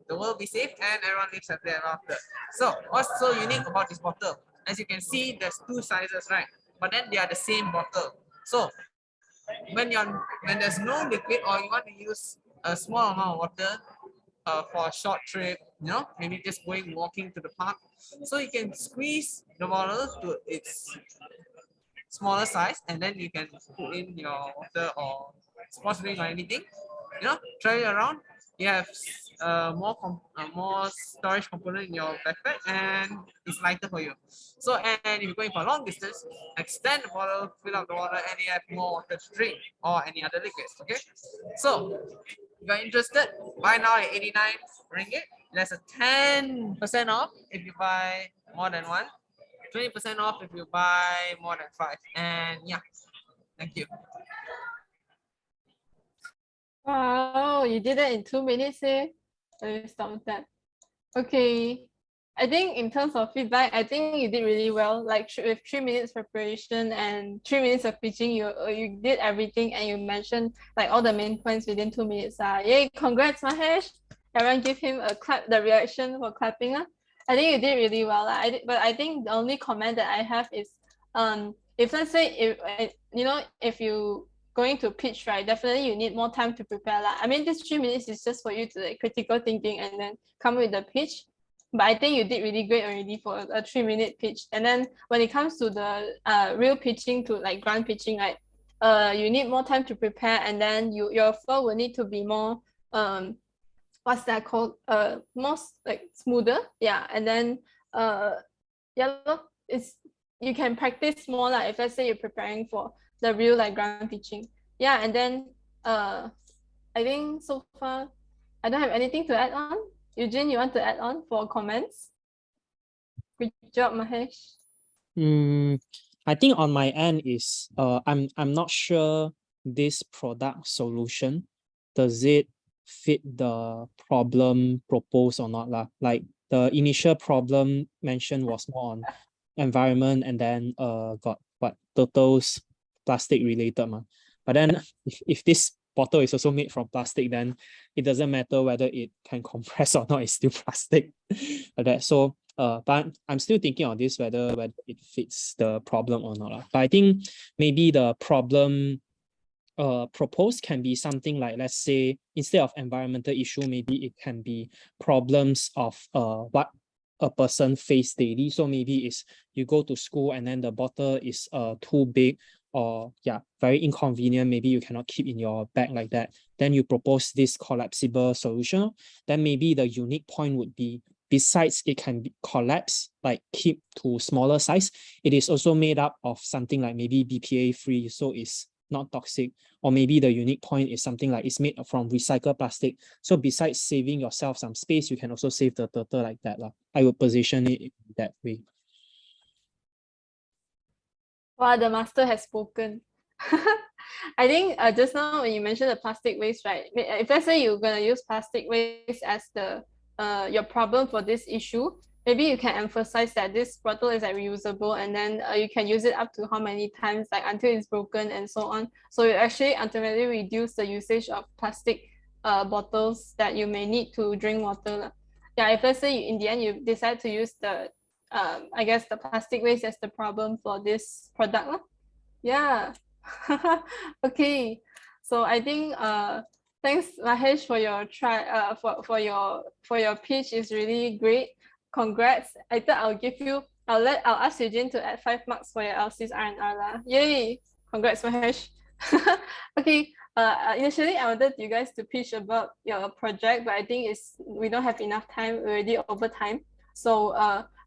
S6: the world will be safe and everyone lives happily ever after. So what's so unique about this bottle? As you can see, there's 2 sizes, right? But then they are the same bottle. So when there's no liquid or you want to use a small amount of water for a short trip, you know, maybe just walking to the park, so you can squeeze the bottle to its smaller size, and then you can put in your water or sports drink or anything, you know, try it around. You have more storage component in your backpack and it's lighter for you. So, and if you're going for a long distance, extend the bottle, fill up the water, and you have more water to drink or any other liquids, okay? So if you're interested, buy now at 89 ringgit. There's a 10% off if you buy more than one, 20% off if you buy more than 5. And yeah, thank you.
S2: Wow, you did that in 2 minutes, eh? Let me stop that. Okay. I think in terms of feedback, I think you did really well. Like with 3 minutes preparation and 3 minutes of pitching, you did everything and you mentioned like all the main points within 2 minutes. Yay, congrats, Mahesh. Everyone give him a clap, the reaction for clapping. I think you did really well. But I think the only comment that I have is if let's say if you going to pitch, right, definitely you need more time to prepare. I mean, this 3 minutes is just for you to like critical thinking and then come with the pitch. But I think you did really great already for a 3-minute pitch. And then when it comes to the real pitching to like grant pitching, right, you need more time to prepare, and then your flow will need to be more what's that called? More like smoother. Yeah, and then it's you can practice more like if let's say you're preparing for the real like ground pitching. Yeah, and then I think so far I don't have anything to add on. Eugene, you want to add on for comments? Good job, Mahesh.
S1: I think on my end is I'm not sure this product solution, does it fit the problem proposed or not lah? Like the initial problem mentioned was more on environment, and then got what turtles plastic related ma. But then if this bottle is also made from plastic, then it doesn't matter whether it can compress or not, it's still plastic like that. So But I'm still thinking on this whether it fits the problem or not. But I think maybe the problem proposed can be something like, let's say, instead of environmental issue, maybe it can be problems of what a person face daily. So maybe it's you go to school and then the bottle is too big, or very inconvenient. Maybe you cannot keep in your bag like that. Then you propose this collapsible solution. Then maybe the unique point would be, besides it can be collapse, like keep to smaller size, it is also made up of something like maybe BPA free, so it's not toxic. Or maybe the unique point is something like it's made from recycled plastic. So besides saving yourself some space, you can also save the turtle like that. I would position it in that way.
S2: Wow, the master has spoken. I think just now when you mentioned the plastic waste, right? If let's say you're gonna use plastic waste as the your problem for this issue, maybe you can emphasize that this bottle is like reusable, and then you can use it up to how many times, like until it's broken and so on. So you actually ultimately reduce the usage of plastic bottles that you may need to drink water. Yeah, if let's say in the end you decide to use the I guess the plastic waste as the problem for this product. Yeah. Okay. So I think thanks Mahesh for your for your pitch is really great. Congrats. I thought I'll ask Eugene to add 5 marks for your LC's R&R lah. Yay. Congrats Mahesh. Okay. Initially I wanted you guys to pitch about your project, but I think we don't have enough time. We're already over time. So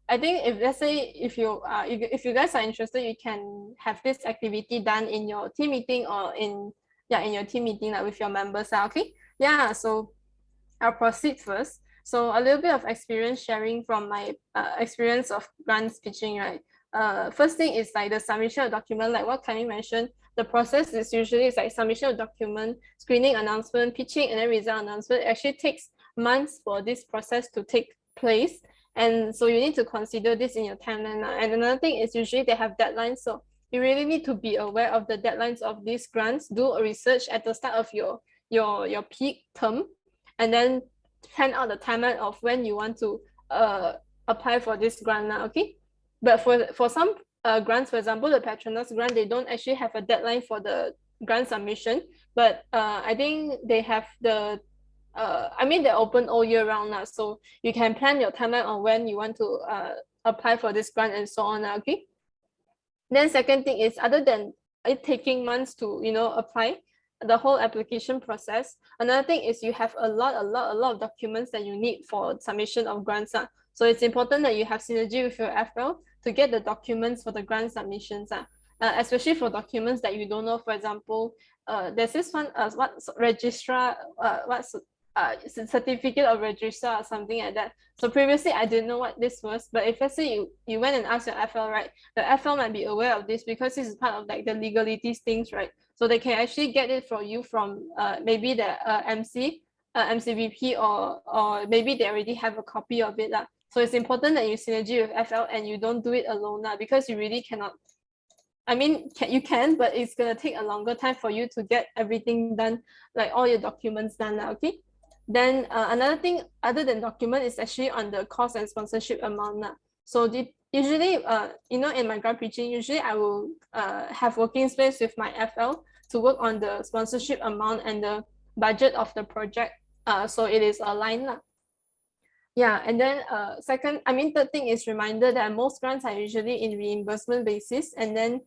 S2: I think if let's say if you guys are interested, you can have this activity done in your team meeting or in your team meeting with your members. Okay. Yeah. So I'll proceed first. So a little bit of experience sharing from my experience of grants pitching, right? First thing is like the submission of document, like what Kami mentioned. The process is usually like submission of document, screening, announcement, pitching, and then result announcement. It actually takes months for this process to take place. And so you need to consider this in your timeline. And another thing is usually they have deadlines. So you really need to be aware of the deadlines of these grants. Do a research at the start of your peak term, and then plan out the timeline of when you want to apply for this grant. Okay. But for some grants, for example, the Petronas grant, they don't actually have a deadline for the grant submission. But I think they have the I mean, they're open all year round now, so you can plan your timeline on when you want to apply for this grant and so on. Okay. Then second thing is, other than it taking months to apply the whole application process, another thing is you have a lot of documents that you need for submission of grants. So it's important that you have synergy with your FL to get the documents for the grant submissions. Especially for documents that you don't know. For example, there's this one what registrar certificate of registrar or something like that. So previously I didn't know what this was, but if let's say you went and asked your FL, right, the FL might be aware of this because this is part of like the legalities things, right? So they can actually get it for you from maybe the MCVP or maybe they already have a copy of it. So it's important that you synergy with FL and you don't do it alone because you really cannot. I mean, you can, but it's gonna take a longer time for you to get everything done, like all your documents done. Okay. Then another thing other than document is actually on the cost and sponsorship amount. So usually, in my grant pitching, usually I will have working space with my FL to work on the sponsorship amount and the budget of the project. So it is aligned. Yeah, and then third thing is reminder that most grants are usually in reimbursement basis, and then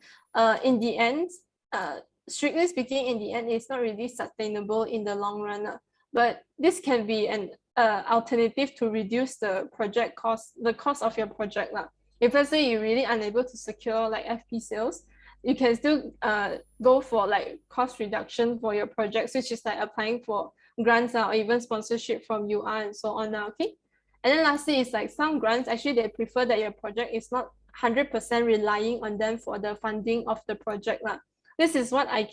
S2: in the end, strictly speaking, in the end, it's not really sustainable in the long run. But this can be an alternative to reduce the project cost, the cost of your project. If let's say you're really unable to secure like FP sales, you can still go for like cost reduction for your projects, which is like applying for grants or even sponsorship from UR and so on. Okay. And then lastly, is like some grants, actually, they prefer that your project is not 100% relying on them for the funding of the project. This is what I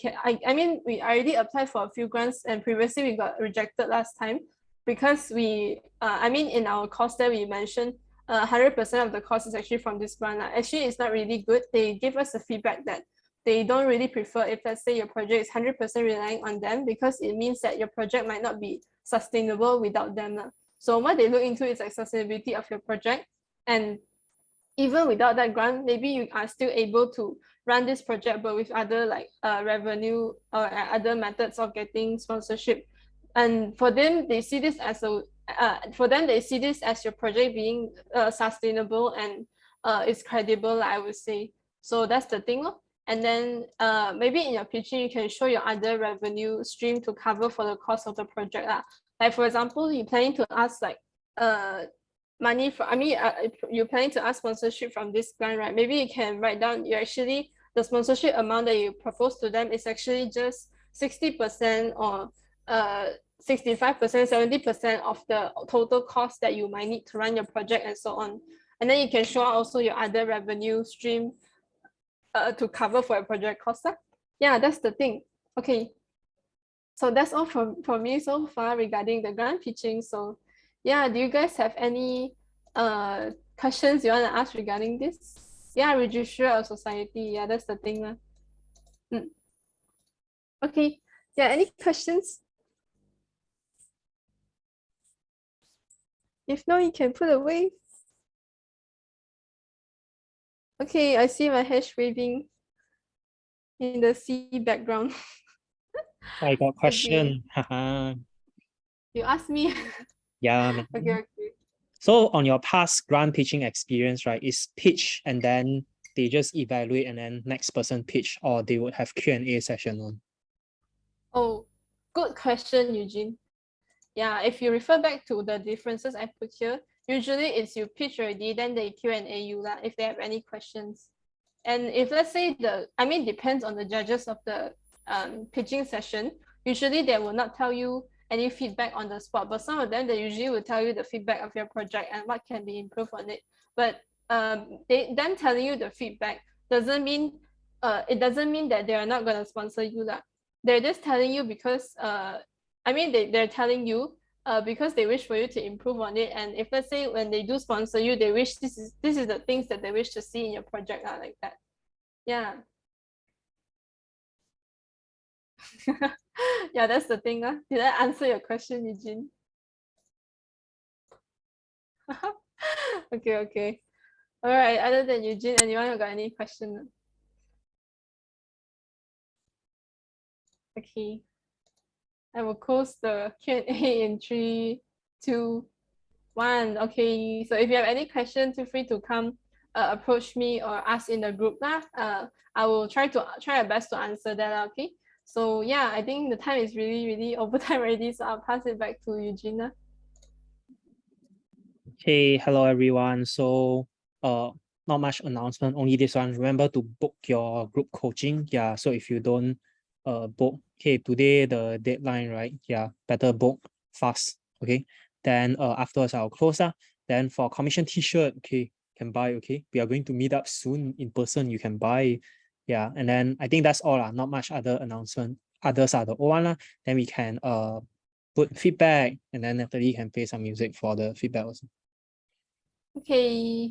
S2: mean, we already applied for a few grants and previously we got rejected last time because in our course there, we mentioned 100% of the cost is actually from this grant. Actually, it's not really good. They give us the feedback that they don't really prefer if, let's say, your project is 100% relying on them because it means that your project might not be sustainable without them. So what they look into is like sustainability of your project. And even without that grant, maybe you are still able to run this project, but with other like revenue or other methods of getting sponsorship. And for them, they see this as a they see this as your project being sustainable and it's credible, I would say. So that's the thing. And then maybe in your pitching, you can show your other revenue stream to cover for the cost of the project. Like for example, you're planning to ask like money for, you're planning to ask sponsorship from this grant, right? Maybe you can write down the sponsorship amount that you propose to them is actually just 60% or 65%, 70% of the total cost that you might need to run your project and so on. And then you can show also your other revenue stream to cover for your project cost. Yeah, that's the thing. Okay. So that's all from me so far regarding the grant pitching. So yeah, do you guys have any questions you want to ask regarding this? Yeah, register a society. Yeah, that's the thing. Okay. Yeah, any questions? If no, you can put away. Okay, I see my hash waving in the sea background.
S1: I got question. Haha.
S2: You asked me.
S1: Yeah, man.
S2: Okay.
S1: So on your past grant pitching experience, right, is pitch and then they just evaluate and then next person pitch, or they would have Q&A session on?
S2: Oh, good question, Eugene. Yeah, if you refer back to the differences I put here, usually it's you pitch already, then they Q&A you if they have any questions. And if let's say depends on the judges of the pitching session. Usually they will not tell you any feedback on the spot, but some of them, they usually will tell you the feedback of your project and what can be improved on it. But them telling you the feedback doesn't mean that they are not going to sponsor you. They're just telling you because they're telling you because they wish for you to improve on it. And if let's say when they do sponsor you, they wish this is the things that they wish to see in your project, like that. Yeah. Yeah, that's the thing. Did I answer your question, Eugene? Okay. All right, other than Eugene, anyone got any question? Okay. I will close the Q&A in 3, 2, 1. Okay, so if you have any questions, feel free to come approach me or ask in the group. I will try my best to answer that. Okay. So yeah, I think the time is really over time already, so I'll pass it back to Eugene.
S1: Hey, hello everyone. So not much announcement, only this one. Remember to book your group coaching. Yeah, so if you don't book, okay, today the deadline, right? Yeah, better book fast. Okay. Then afterwards I'll close. Then for commission t-shirt, okay, can buy. Okay. We are going to meet up soon in person. You can buy. Yeah, and then I think that's all. Not much other announcement. Others are the old one. Then we can put feedback, and then after you can play some music for the feedback also.
S2: Okay.